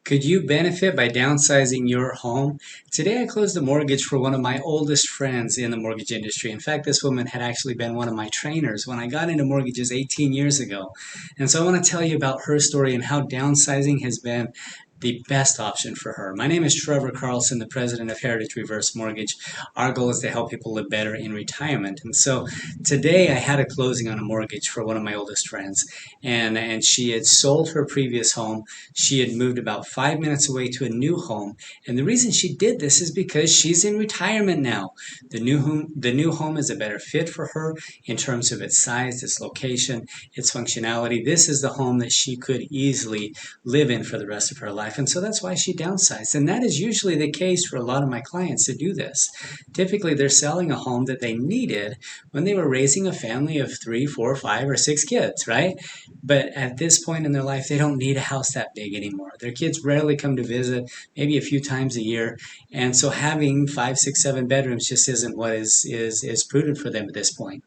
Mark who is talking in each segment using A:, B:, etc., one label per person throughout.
A: Could you benefit by downsizing your home? Today, I closed a mortgage for one of my oldest friends in the mortgage industry. In fact, this woman had actually been one of my trainers when I got into mortgages 18 years ago. And so I want to tell you about her story and how downsizing has been the best option for her. My name is Trevor Carlson, the president of Heritage Reverse Mortgage. Our goal is to help people live better in retirement. And so today I had a closing on a mortgage for one of my oldest friends. And she had sold her previous home. She had moved about 5 minutes away to a new home. And the reason she did this is because she's in retirement now. The new home is a better fit for her in terms of its size, its location, its functionality. This is the home that she could easily live in for the rest of her life. And so that's why she downsized. And that is usually the case for a lot of my clients that do this. Typically, they're selling a home that they needed when they were raising a family of 3, 4, 5, or 6 kids, right? But at this point in their life, they don't need a house that big anymore. Their kids rarely come to visit, maybe a few times a year. And so having 5, 6, 7 bedrooms just isn't what is prudent for them at this point.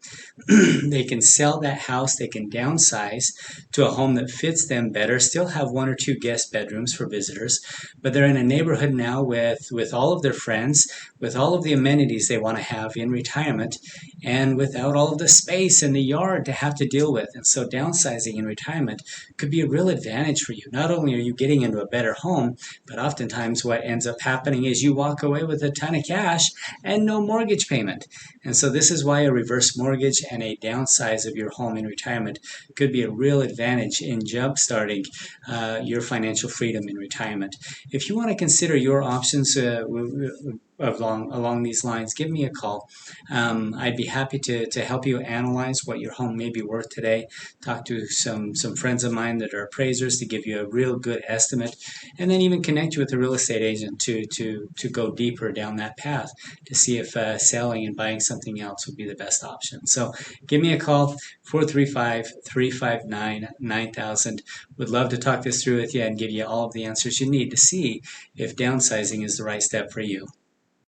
A: They can sell that house, they can downsize to a home that fits them better, still have 1 or 2 guest bedrooms for visitors, but they're in a neighborhood now with all of their friends, with all of the amenities they want to have in retirement, and without all of the space in the yard to have to deal with. And so downsizing in retirement could be a real advantage for you. Not only are you getting into a better home, but oftentimes what ends up happening is you walk away with a ton of cash and no mortgage payment. And so this is why a reverse mortgage and a downsize of your home in retirement could be a real advantage in jump-starting your financial freedom in retirement. If you want to consider your options along these lines, give me a call. I'd be happy to help you analyze what your home may be worth today. Talk to some friends of mine that are appraisers to give you a real good estimate, and then even connect you with a real estate agent to go deeper down that path to see if selling and buying something else would be the best option. So give me a call, 435-359-9000. Would love to talk this through with you and give you all of the answers you need to see if downsizing is the right step for you.